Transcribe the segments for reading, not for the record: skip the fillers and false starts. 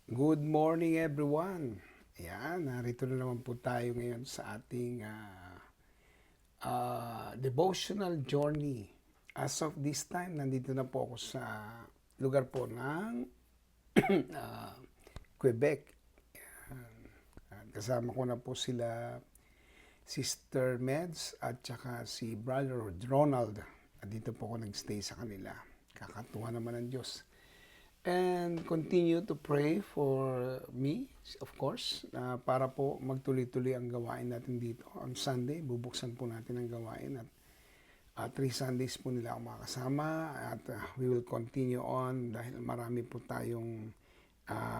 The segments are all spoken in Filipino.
Good morning everyone. Yan, narito na naman po tayo ngayon sa ating devotional journey. As of this time, nandito na po ako sa lugar po ng ah, Quebec. Kasama ko na po sila Sister Meds at saka si Brother Ronald. At dito po ako nagstay sa kanila. Kakatuwa naman ng Diyos. And continue to pray for me, of course, para po magtuloy-tuloy ang gawain natin dito. On Sunday, bubuksan po natin ang gawain at 3 Sundays po nila ako makasama at we will continue on dahil marami po tayong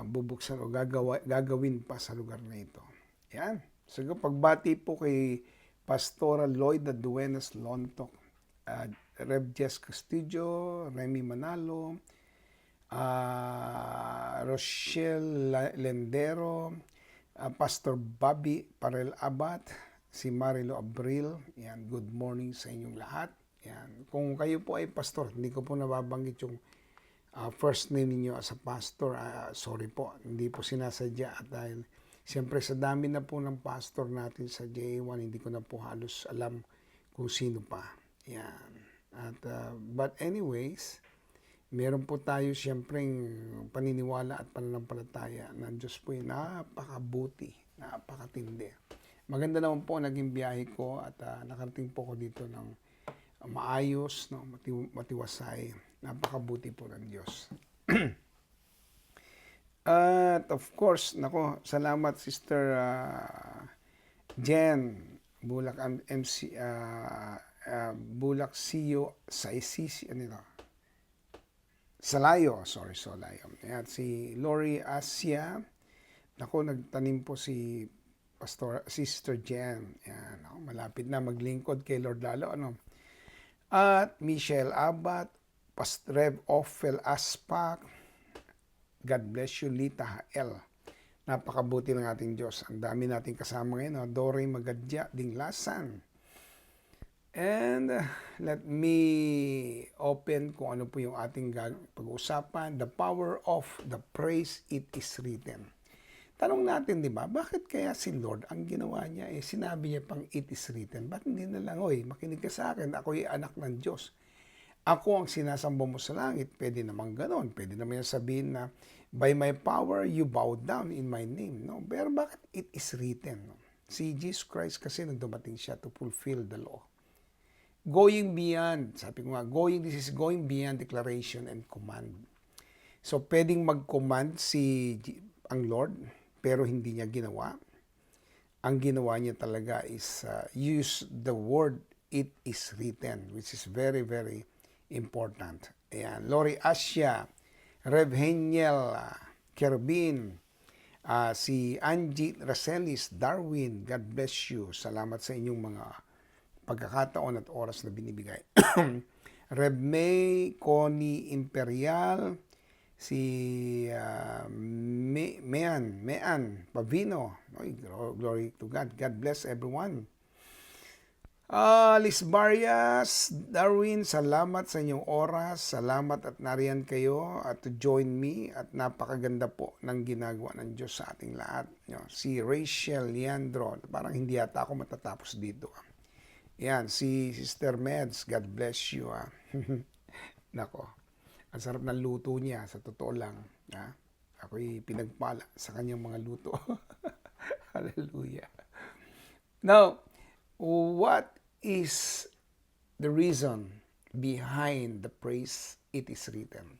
bubuksan o gagawin pa sa lugar na ito. Yan. So, pagbati po kay Pastoral Lloyd Duenas Lontok, Rev. Jess Castillo, Remy Manalo, Rochelle Lendero, Pastor Bobby Parel Abad, si Marilo Abril. Yan, good morning sa inyong lahat. Yan. Kung kayo po ay pastor, hindi ko po nababanggit yung first name ninyo as a pastor. Sorry po, hindi po sinasadya at dahil siyempre sa dami na po ng pastor natin sa JA1, hindi ko na po halos alam kung sino pa. Yan. At, but anyways, meron po tayo siyempreng paniniwala at pananampalataya na Diyos po ay napakabuti, napakatindi. Maganda naman po naging biyahe ko at nakarating po ko dito ng maayos, no, matiwasay. Napakabuti po ng Diyos. At of course, nako, salamat Sister Jen, Bulak MC, Bulak CEO sa ICC, ano ito? Salayo. At si Lori Asia, ako nagtanim po si Sister Jen. Yan, malapit na maglingkod kay Lord lalo. At Michelle Abad, Rev. Ophel Aspak, God bless you, Lita L. Napakabuti ng ating Diyos. Ang dami nating kasama ngayon. Dory Magadya, Dinglasan. And let me open kung ano po yung ating pag-uusapan. The power of the praise, it is written. Tanong natin, di ba, bakit kaya si Lord, ang ginawa niya, sinabi niya pang it is written. Ba't hindi na lang, makinig ka sa akin, ako'y anak ng Diyos. Ako ang sinasamba mo sa langit. Pwede naman ganon. Pwede naman sabihin na, by my power, you bow down in my name. No? Pero bakit it is written? No? Si Jesus Christ kasi nang dumating siya to fulfill the law. Going beyond, sabi ko nga, this is going beyond declaration and command. So, pwedeng mag-command ang Lord, pero hindi niya ginawa. Ang ginawa niya talaga is use the word, it is written, which is very, very important. Ayan. Lori Asia, Rev. Heniel, Kerbin, si Angie Racelis, Darwin, God bless you. Salamat sa inyong mga pagkakataon at oras na binibigay. Rev. May, Connie Imperial, si Mean Pavino. Glory to God. God bless everyone. Liz Barrias, Darwin, salamat sa inyong oras. Salamat at nariyan kayo at to join me. At napakaganda po ng ginagawa ng Diyos sa ating lahat. Si Rachel Leandro, parang hindi yata ako matatapos dito. Yan, si Sister Meds, God bless you. Nako, ang sarap ng luto niya, sa totoo lang. Ako'y pinagpala sa kanyang mga luto. Hallelujah. Now, what is the reason behind the praise it is written?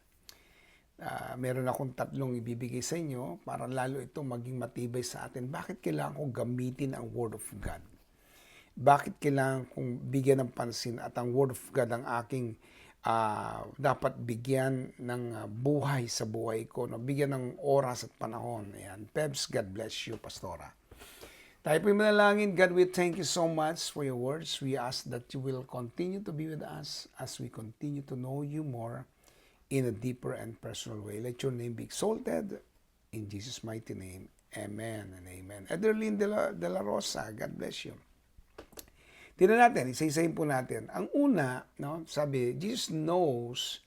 Meron akong tatlong ibibigay sa inyo para lalo ito maging matibay sa atin. Bakit kailangan kong gamitin ang Word of God? Bakit kailangan kong bigyan ng pansin at ang Word of God ang aking dapat bigyan ng buhay sa buhay ko, no? Bigyan ng oras at panahon. Ayan. Pebs, God bless you, Pastora. Tayo po yung manalangin. God, we thank you so much for your words. We ask that you will continue to be with us as we continue to know you more in a deeper and personal way. Let your name be exalted in Jesus' mighty name. Amen and amen. Ederlyn de la Rosa, God bless you. Tignan natin, isa-isahin po natin. Ang una, no, sabi, Jesus knows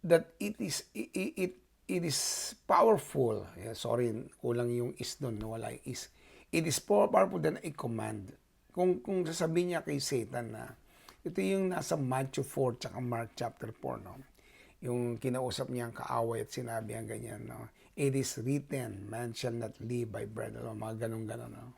that it it is powerful. Yeah, sorry, kulang yung is doon, nawala yung is. It is more powerful than a command. Kung sasabihin niya kay Satan na, ito yung nasa Matthew 4 tsaka Mark chapter 4, no? Yung kinausap niya ang kaaway at sinabi ang ganyan, no? It is written, man shall not live by bread alone, mga ganun-ganon, no?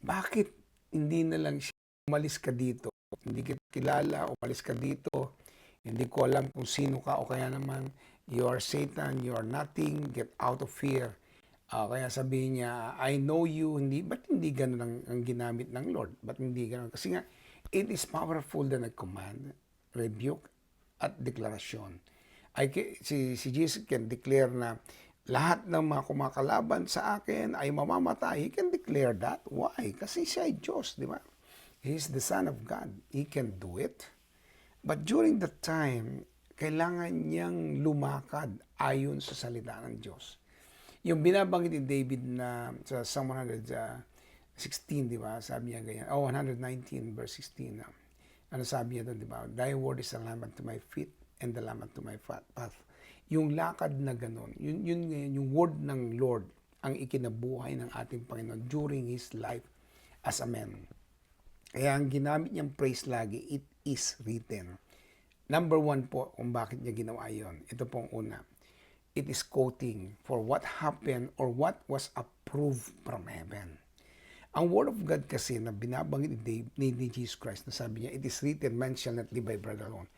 Bakit hindi na lang siya, umalis ka dito, hindi kita kilala, umalis ka dito, hindi ko alam kung sino ka o kaya naman, you are Satan, you are nothing, get out of here. Kaya sabihin niya, I know you, ba't hindi ganun ang ginamit ng Lord? Ba't hindi ganun? Kasi nga, it is powerful than a command, rebuke, at deklarasyon. Si Jesus can declare na lahat ng mga kumakalaban sa akin ay mamamatay. He can declare that. Why? Kasi siya ay Diyos, di ba? He is the Son of God. He can do it. But during that time, kailangan niyang lumakad ayon sa salita ng Diyos. Yung binabanggit ni David na sa Psalm 116, di ba? Sabi niya ganyan. 119 verse 16. Ano sabi niya doon, di ba? Thy word is a lamp unto my feet and the lamp unto my path. Yung lakad na ganun, yung word ng Lord ang ikinabuhay ng ating Panginoon during His life as a man. Kaya ang ginamit niyang praise lagi, it is written. Number 1 po kung bakit niya ginawa yon. Ito pong una. It is quoting for what happened or what was approved from heaven. Ang Word of God kasi na binabanggit ni Jesus Christ na sabi niya, it is written, man shall not live by bread alone.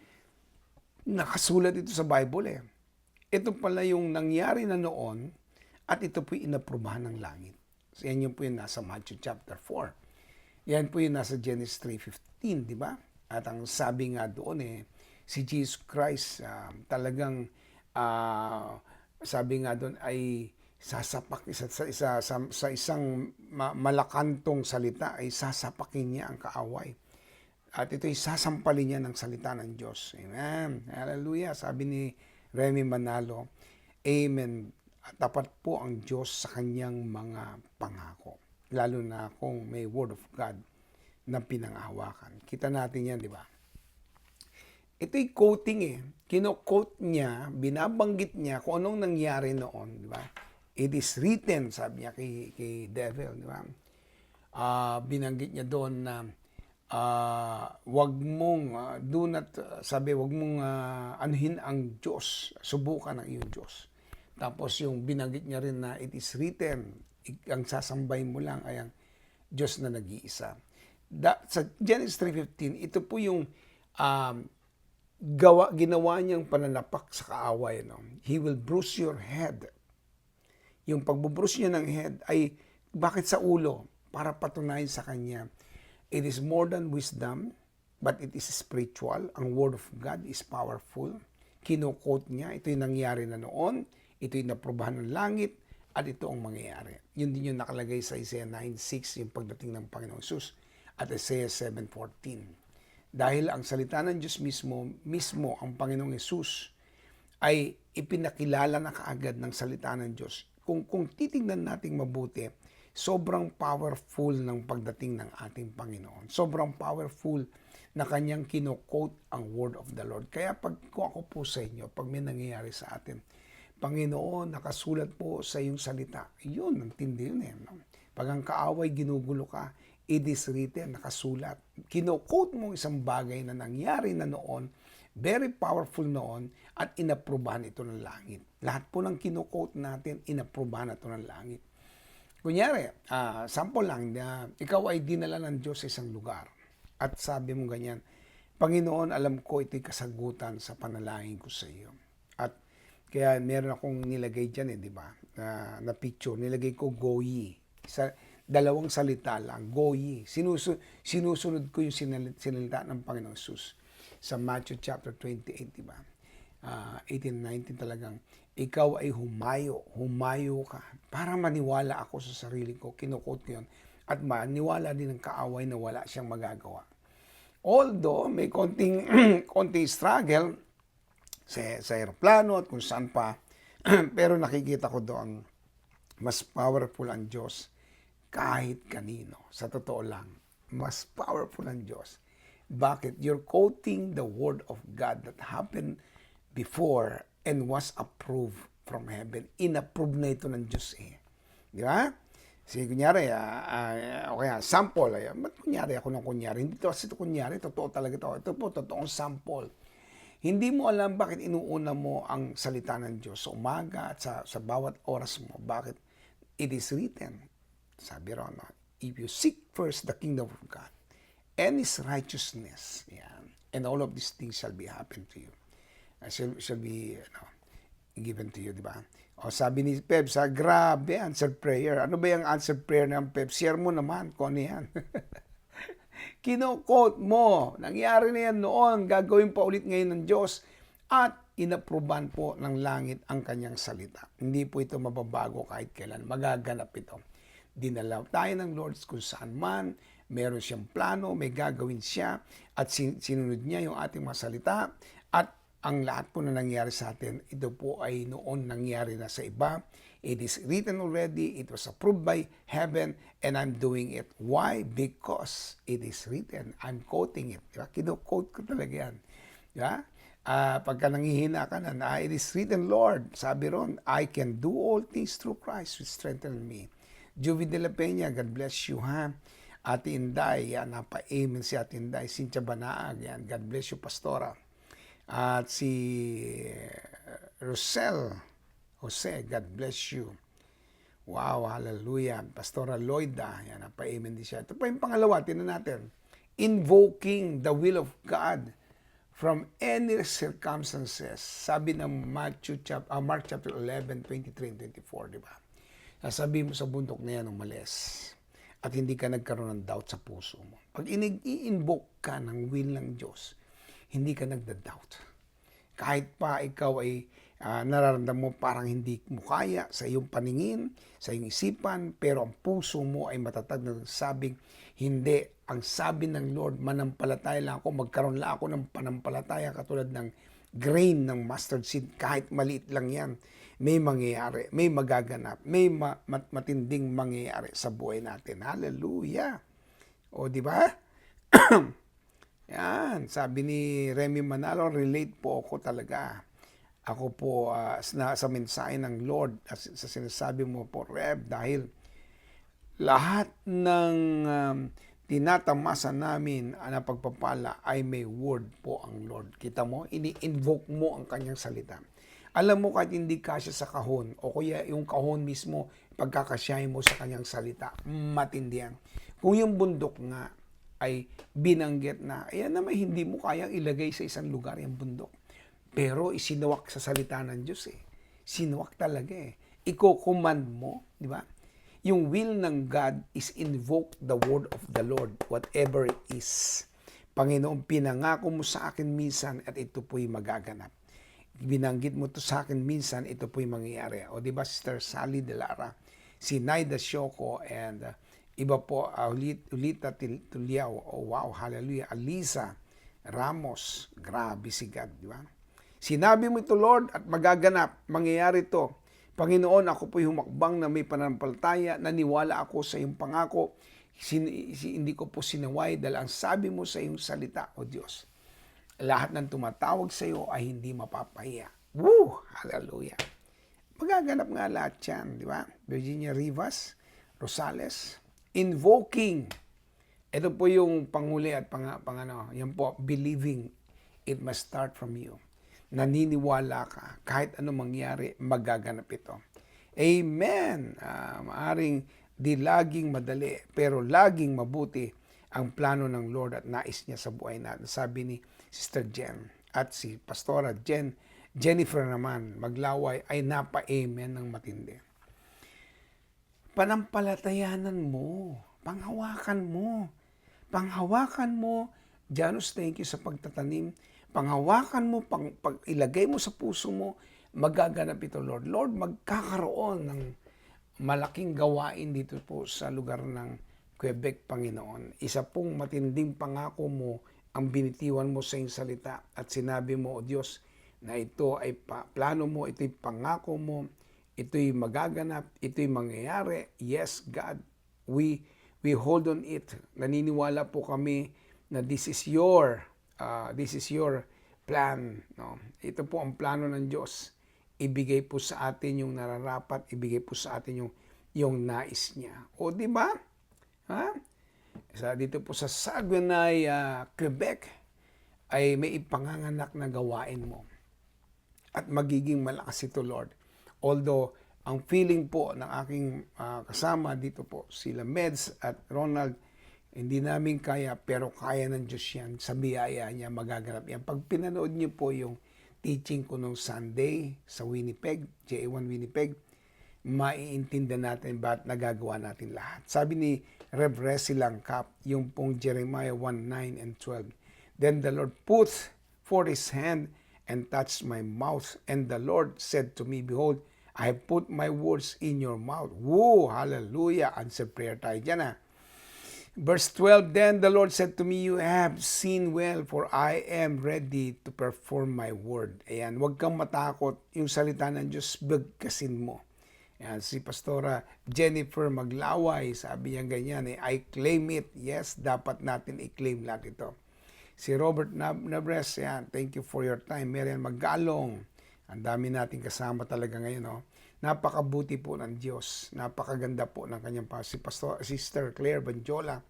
Nakasulat ito sa Bible eh. Ito pala yung nangyari na noon at ito po yung inaprubahan ng langit. So yan yung po yung nasa Matthew chapter 4. Yan po yung nasa Genesis 3:15, di ba? At ang sabi nga doon si Jesus Christ talagang sabi nga doon ay sasapak sa isang malakantong salita ay sasapakin niya ang kaaway. At ito'y sasampalin niya ng salita ng Diyos. Amen. Hallelujah. Sabi ni Remy Manalo, Amen. Tapat po ang Diyos sa kanyang mga pangako. Lalo na kung may Word of God na pinanghahawakan. Kita natin yan, di ba? Ito'y quoting Kino-quote niya, binabanggit niya kung anong nangyari noon, di ba? It is written, sabi niya kay devil, di ba? Binanggit niya doon na wag mong wag mong anuhin ang Diyos, subukan ang iyong Diyos. Tapos yung binanggit niya rin na it is written, ang sasambay mo lang ay ang Diyos na nag-iisa. Sa Genesis 3:15, ito po yung ginawa niyang pananapak sa kaaway. No? He will bruise your head. Yung pagbubruise niya ng head ay bakit sa ulo? Para patunayan sa kanya, it is more than wisdom, but it is spiritual. Ang Word of God is powerful. Kino-quote niya, ito yung nangyari na noon, ito yung naprobahan ng langit, at ito ang mangyayari. Yun din yung nakalagay sa Isaiah 9:6, yung pagdating ng Panginoong Hesus, at Isaiah 7:14. Dahil ang salita ng Diyos mismo ang Panginoong Hesus, ay ipinakilala na kaagad ng salita ng Diyos. Kung titingnan natin mabuti, sobrang powerful ng pagdating ng ating Panginoon. Sobrang powerful na kanyang kino-quote ang word of the Lord. Kaya kung ako po sa inyo, pag may nangyayari sa atin, Panginoon, nakasulat po sa iyong salita. Yun, ang tindi yun No? Pag ang kaaway, ginugulo ka, it is written, nakasulat. Kino-quote mo isang bagay na nangyari na noon, very powerful noon, at inaprubahan ito ng langit. Lahat po ng kino-quote natin, inaprubahan ito ng langit. Kunyari, sample lang, ikaw ay dinala ng Diyos sa isang lugar. At sabi mo ganyan, Panginoon, alam ko ito'y kasagutan sa panalangin ko sa iyo. At kaya meron akong nilagay dyan di ba? Na picture, nilagay ko Goyi. Sa dalawang salita lang, Goyi. Sinusunod ko yung sinalita ng Panginoong Hesus. Sa Matthew chapter 28, di ba? 18-19 talagang, ikaw ay humayo ka, para maniwala ako sa sarili ko, kinukot ko yun, at maniwala din ng kaaway na wala siyang magagawa. Although, may konting struggle sa aeroplano at kung saan pa, pero nakikita ko doon, mas powerful ang Diyos kahit kanino. Sa totoo lang, mas powerful ang Diyos. Bakit? You're quoting the Word of God that happened before and was approved from heaven. Inapprove na ito ng Diyos eh. Di ba? Kasi kunyari, okay, sample. Ba't kunyari ako ng kunyari? Hindi to kasi ito kunyari, totoo talaga ito. Ito po, totoong sample. Hindi mo alam bakit inuuna mo ang salita ng Diyos sa umaga at sa bawat oras mo. Bakit? It is written. Sabi ron, if you seek first the kingdom of God and His righteousness, yan, and all of these things shall be happen to you. Shall be given to you, di ba? O sabi ni Pebs, grabe, answered prayer. Ano ba yung answered prayer ng Pebs? Share mo naman kung ano yan. Kino-quote mo. Nangyari na yan noon. Gagawin pa ulit ngayon ng Diyos. At inapruban po ng langit ang kanyang salita. Hindi po ito mababago kahit kailan. Magaganap ito. Dinalaw tayo ng Lord kung saan man. Meron siyang plano, may gagawin siya. At sinunod niya yung ating mga salita. At ang lahat po na nangyari sa atin, ito po ay noon nangyari na sa iba. It is written already, it was approved by heaven, and I'm doing it. Why? Because it is written. I'm quoting it. Diba? Kino-quote ko talaga yan. Diba? Pagka nangihina ka na, it is written, Lord, sabi ron, I can do all things through Christ which strengthen me. Juvie de la Peña, God bless you, ha? Ate Inday, yan, napa-amen si Ate Inday. Cynthia Banaag, yan, God bless you, Pastora. At si Rosel Jose, God bless you. Wow, hallelujah. Pastora Loida, yan, napa-amen din siya. Ito pa yung pangalawa, tinan natin. Invoking the will of God from any circumstances. Sabi ng Mark chapter 11, 23 and 24, di ba? Sasabihin mo sa bundok na yan, umalis. At hindi ka nagkaroon ng doubt sa puso mo. Pag i-invoke ka ng will ng Diyos, hindi ka nagda-doubt. Kahit pa ikaw ay nararamdaman mo parang hindi mo kaya sa iyong paningin, sa iyong isipan, pero ang puso mo ay matatag na sabing, hindi. Ang sabi ng Lord, manampalataya lang ako, magkaroon lang ako ng panampalataya katulad ng grain ng mustard seed, kahit maliit lang yan, may mangyayari, may magaganap, may matinding mangyayari sa buhay natin. Hallelujah! O, di ba? Yan, sabi ni Remy Manalo, relate po ako talaga. Ako po sa mensahe ng Lord, sa sinasabi mo po, Rev, dahil lahat ng tinatamasa namin na pagpapala ay may word po ang Lord. Kita mo, ini-invoke mo ang kanyang salita. Alam mo kahit hindi kasya sa kahon, o kaya yung kahon mismo, pagkakasyahin mo sa kanyang salita, matindi yan. Kung yung bundok nga, ay binanggit na, ayan naman hindi mo kayang ilagay sa isang lugar yung bundok. Pero isinuwak sa salita ng Diyos eh. Sinuwak talaga eh. Iko-command mo, di ba? Yung will ng God is invoke the word of the Lord, whatever it is. Panginoon, pinangako mo sa akin minsan at ito po'y magaganap. Binanggit mo to sa akin minsan, ito po'y mangyayari. O di ba, Sister Sally De Lara, si Naida Shoko, and iba po, Ulita Tuliao, oh wow, hallelujah, Alisa Ramos, grabe si God, di ba? Sinabi mo ito, Lord, at magaganap, mangyayari to. Panginoon, ako po'y humakbang na may pananampalataya, naniwala ako sa iyong pangako, hindi ko po sinaway dahil ang sabi mo sa iyong salita, o Diyos, lahat ng tumatawag sa iyo ay hindi mapapahiya. Woo! Hallelujah! Magaganap nga lahat yan, di ba? Virginia Rivas, Rosales, invoking. Ito po yung panghuli at yan po, believing it must start from you. Naniniwala ka, kahit ano mangyari, magaganap ito. Amen! Maaring di laging madali, pero laging mabuti ang plano ng Lord at nais niya sa buhay natin. Sabi ni Sister Jen at si Pastora Jennifer naman, maglaway ay napa-amen ng matindi. Panampalatayanan mo, panghawakan mo, Janus, thank you sa pagtatanim, panghawakan mo, pag ilagay mo sa puso mo, magaganap ito, Lord. Lord, magkakaroon ng malaking gawain dito po sa lugar ng Quebec, Panginoon. Isa pong matinding pangako mo ang binitiwan mo sa iyong salita at sinabi mo, O Diyos, na ito ay plano mo, ito'y pangako mo, ito'y magaganap, ito'y mangyayari. Yes, God, we hold on it. Naniniwala po kami na this is your plan. No? Ito po ang plano ng Diyos. ibigay po sa atin yung nararapat, ibigay po sa atin yung nais niya. O di ba? Ha? Dito po sa Saguenay, Quebec, ay may ipanganganak na gawain mo. At magiging malakas ito, Lord. Although, ang feeling po ng aking kasama dito po, sila Meds at Ronald, hindi namin kaya, pero kaya ng Diyos yan. Sa biyaya niya, magaganap yan. Pag pinanood niyo po yung teaching ko nung Sunday sa Winnipeg, JA1 Winnipeg, maiintindihan natin ba't nagagawa natin lahat. Sabi ni Rev. Resi Langkap, yung pong Jeremiah 1:9 and 12. Then the Lord put forth His hand and touched my mouth. And the Lord said to me, Behold, I have put my words in your mouth. Woo! Hallelujah! Answer prayer tayo dyan. Verse 12, Then the Lord said to me, You have seen well, for I am ready to perform my word. Ayan, huwag kang matakot. Yung salita ng Diyos, bigkasin mo. Ayan, si Pastora Jennifer Maglaway, sabi niya ganyan, I claim it. Yes, dapat natin i-claim lahat ito. Si Robert Nabres, yan, thank you for your time. Marian Magalong, ang dami nating kasama talaga ngayon. No? Napakabuti po ng Diyos. Napakaganda po ng kanyang Sister Claire Banjola.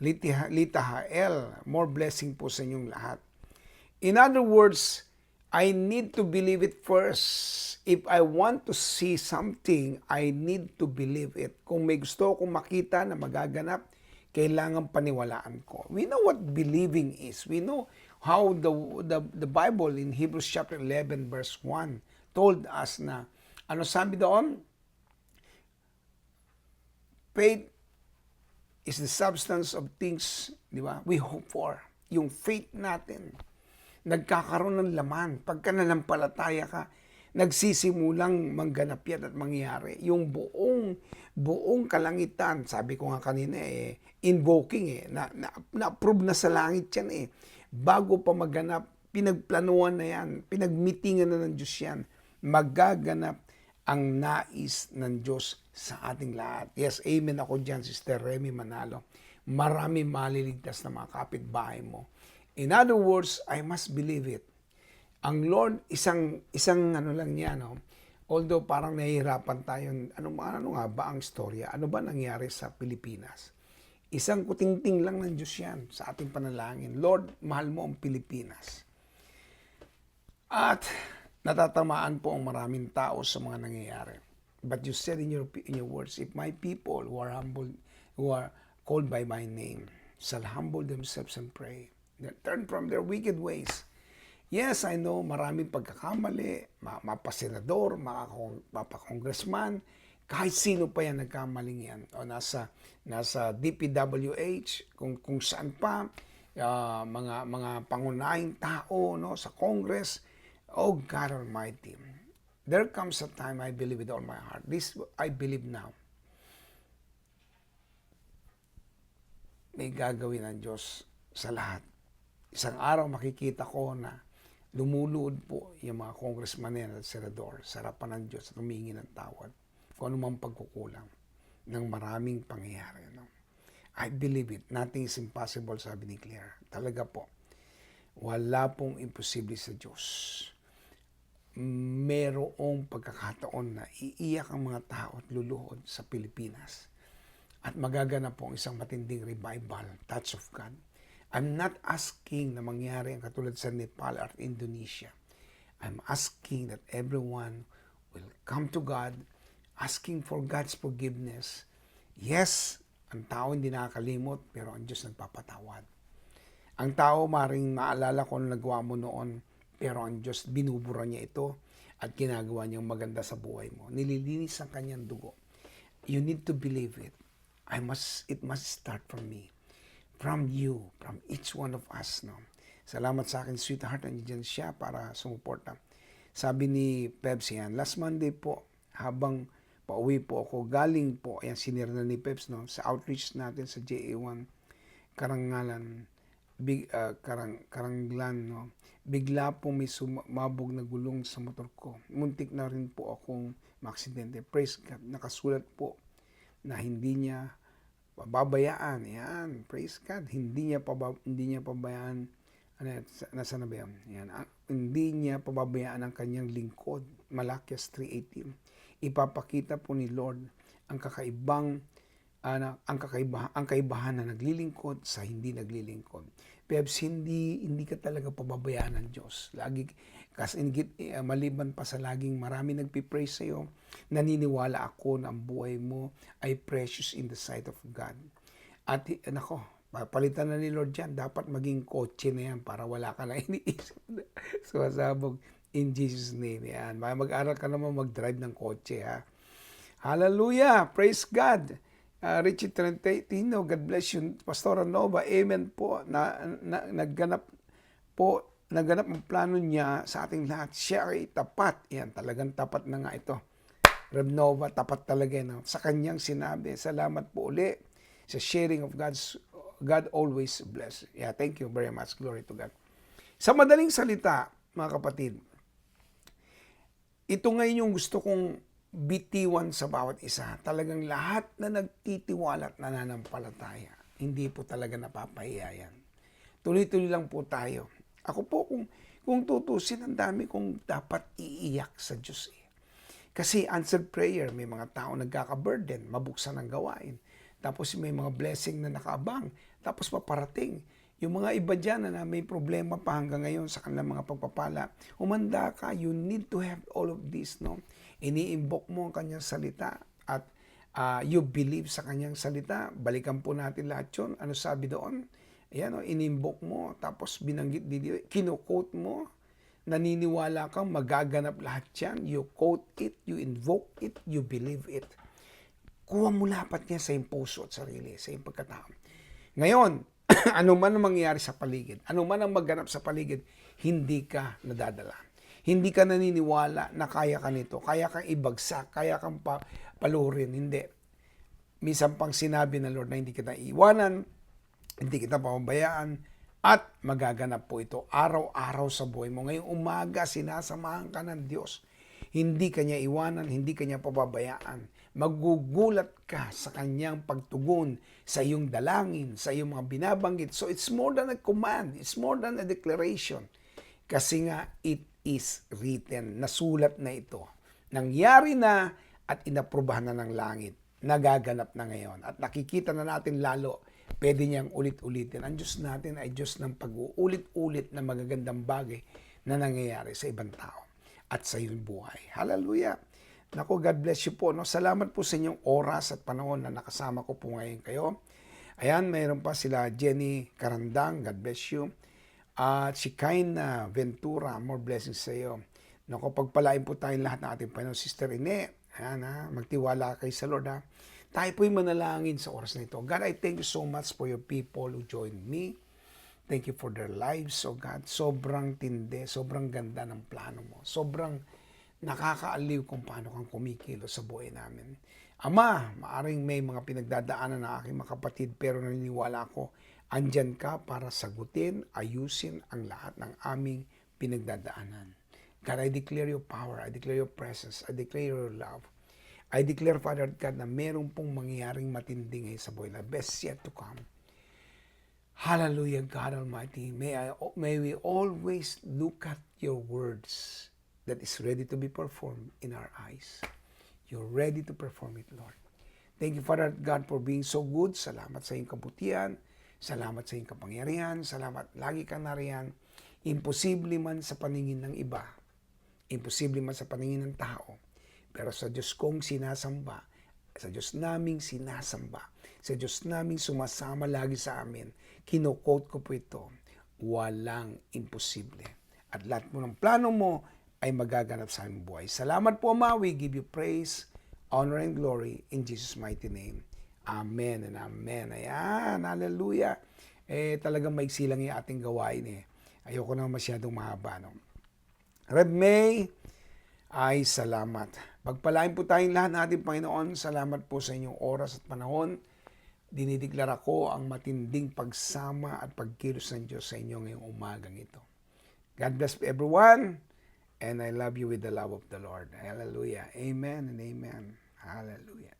Lita Hael, more blessing po sa inyong lahat. In other words, I need to believe it first. If I want to see something, I need to believe it. Kung may gusto akong makita na magaganap, kailangan paniwalaan ko. We know what believing is. We know how the Bible in Hebrews chapter 11 verse 1 told us na, ano sabi doon? Faith is the substance of things, di ba? We hope for. Yung faith natin, nagkakaroon ng laman. Pagka nanampalataya ka, nagsisimulang mangganap yan at mangyari. Yung buong kalangitan, sabi ko nga kanina invoking na-approve na sa langit yan Bago pa maganap, pinagplanuhan na yan, pinagmitingan na ng Diyos yan. Magaganap ang nais ng Diyos sa ating lahat. Yes, amen ako dyan, Sister Remy Manalo. Marami maliligtas na mga kapitbahay mo. In other words, I must believe it. Ang Lord, isang ano lang niya, no? Although parang nahihirapan tayo, ano nga ba ang storya? Ano ba nangyari sa Pilipinas? Isang kutingting lang ng Diyos yan sa ating panalangin. Lord, mahal mo ang Pilipinas. At natatamaan po ang maraming tao sa mga nangyayari. But you said in your words, if my people who are humble, who are called by my name, shall humble themselves and pray, turn from their wicked ways. Yes, I know, maraming pagkakamali, mapasenador, mapakongressman, kahit sino pa yan nagkamaling yan. O nasa DPWH, kung saan pa, mga pangunahing tao no, sa Congress. Oh God Almighty, there comes a time I believe with all my heart. This I believe now. May gagawin ng Diyos sa lahat. Isang araw makikita ko na lumuluod po yung mga congressman at senador sa harapan ng Diyos at humingi ng tawad kung anumang pagkukulang ng maraming pangyayari. No? I believe it. Nothing is impossible, sabi ni Claire. Talaga po. Wala pong imposible sa Diyos. Merong pagkakataon na iiyak ang mga tao at luluhod sa Pilipinas. At magaganap po ang isang matinding revival, touch of God. I'm not asking na mangyari ang katulad sa Nepal at Indonesia. I'm asking that everyone will come to God, asking for God's forgiveness. Yes, ang tao hindi nakakalimot, pero ang Diyos nagpapatawad. Ang tao maring maalala ko na nagawa mo noon, pero ang Diyos binubura niya ito at ginagawa niyang maganda sa buhay mo. Nililinis ang kanyang dugo. You need to believe it. It must start from me. From you, from each one of us. No? Salamat sa akin, sweetheart. Nandiyan siya para sumuporta. Sabi ni Peps yan, last Monday po, habang pauwi po ako, galing po, ayan, sinira na ni Peps, no? Sa outreach natin sa JA1, Karangalan, Karanglan, no? Bigla po may sumabog na gulong sa motor ko. Muntik na rin po akong maaksidente. Praise God, nakasulat po na hindi niya pababayaan. Yan, praise God. Hindi niya pabayaan. Ano, nasa na ba yan? Yan. Hindi niya pababayaan ang kanyang lingkod. Malakias 3:18. Ipapakita po ni Lord ang ang kaibahan na naglilingkod sa hindi naglilingkod. Perhaps hindi ka talaga pababayaan ng Diyos. Lagi, kasi maliban pa sa laging marami nagpipray sa iyo, naniniwala ako na ang buhay mo ay precious in the sight of God. At nako, palitan na ni Lord yan. Dapat maging kotse na yan para wala ka na iniisip. Sumasabog in Jesus' name. Yan. Mag-aral ka naman mag-drive ng kotse, ha? Hallelujah! Praise God! Richie Trentino, God bless you. Pastora Nova, amen po. Nagganap ang plano niya sa ating lahat. Siya ay tapat. Yan, talagang tapat na nga ito. Rev Nova, tapat talaga. No? Sa kanyang sinabi, salamat po uli sa sharing of God always bless. Yeah, thank you very much. Glory to God. Sa madaling salita, mga kapatid, ito ngayon yung gusto kong bitiwan sa bawat isa. Talagang lahat na nagtitiwala at nananampalataya, hindi po talaga napapahiya yan. Tuloy-tuloy lang po tayo. Ako po, kung tutusin, ang dami kong dapat iiyak sa Diyos. Kasi answered prayer, may mga tao nagkaka-burden, mabuksan ang gawain. Tapos may mga blessing na nakaabang. Tapos paparating. Yung mga iba dyan na may problema pa hanggang ngayon sa kanilang mga pagpapala, umanda ka, you need to have all of this, no? Ini-invoke mo ang kanyang salita at you believe sa kanyang salita. Balikan po natin lahat yun. Ano sabi doon? Ayan, in-invoke mo, tapos binanggit dito, kino-quote mo, naniniwala kang magaganap lahat yan. You quote it, you invoke it, you believe it. Kuha mo lapat niya sa iyong puso at sarili, sa iyong pagkatao. Ngayon, ano man ang mangyayari sa paligid, ano man ang magganap sa paligid, hindi ka nadadala. Hindi ka naniniwala na kaya ka nito, kaya kang ibagsak, kaya kang palurin. Hindi. Minsan pang sinabi ng Lord na hindi kita iiwanan, hindi kita pababayaan, at magaganap po ito araw-araw sa buhay mo. Ngayong umaga, sinasamahan ka ng Diyos. Hindi ka niya iwanan, hindi ka niya pababayaan. Magugulat ka sa kanyang pagtugon sa iyong dalangin, sa iyong mga binabanggit. So it's more than a command, it's more than a declaration. Kasi nga, it is written, nasulat na ito. Nangyari na at inaprubahan na ng langit. Nagaganap na ngayon. At nakikita na natin lalo, pwede niyang ulit-ulitin. Ang Diyos natin ay Diyos ng pag-uulit-ulit na magagandang bagay na nangyayari sa ibang tao at sa iyong buhay. Hallelujah! Naku, God bless you po. No? Salamat po sa inyong oras at panahon na nakasama ko po ngayon kayo. Ayan, mayroon pa sila Jenny Karandang, God bless you. At si Kaina Ventura, more blessings sa iyo. Naku, pagpalain po tayong lahat ng ating Panginoon. Sister Ine, ayan, magtiwala kayo sa Lord. Tayo po'y manalangin sa oras na ito. God, I thank you so much for your people who joined me. Thank you for their lives, oh God. Sobrang tindi, sobrang ganda ng plano mo. Sobrang nakakaaliw kung paano kang kumikilos sa buhay namin. Ama, maaring may mga pinagdadaanan ng aking mga kapatid, pero naniniwala ako, andyan ka para sagutin, ayusin ang lahat ng aming pinagdadaanan. God, I declare your power, I declare your presence, I declare your love. I declare, Father God, na meron pong mangyayaring matindi ngayon sa buhay na best yet to come. Hallelujah, God Almighty. May we always look at your words that is ready to be performed in our eyes. You're ready to perform it, Lord. Thank you, Father God, for being so good. Salamat sa iyong kabutihan. Salamat sa iyong kapangyarihan. Salamat, lagi kang nariyan. Imposible man sa paningin ng iba. Imposible man sa paningin ng tao. Pero sa Diyos kong sinasamba, sa Diyos naming sinasamba, sa Diyos naming sumasama lagi sa amin, kino-quote ko po ito, walang imposible. At lahat mo ng plano mo ay magaganap sa aming buhay. Salamat po, Ama. We give you praise, honor, and glory in Jesus' mighty name. Amen and amen. Ayan, hallelujah. Talagang maiksi lang yung ating gawain. Ayoko na masyadong mahaba. No? Reb May, ay salamat. Pagpalain po tayong lahat ng ating Panginoon. Salamat po sa inyong oras at panahon. Dinideklara ko ang matinding pagsama at pagkilos ng Diyos sa inyo ngayong umagang ito. God bless everyone. And I love you with the love of the Lord. Hallelujah. Amen and amen. Hallelujah.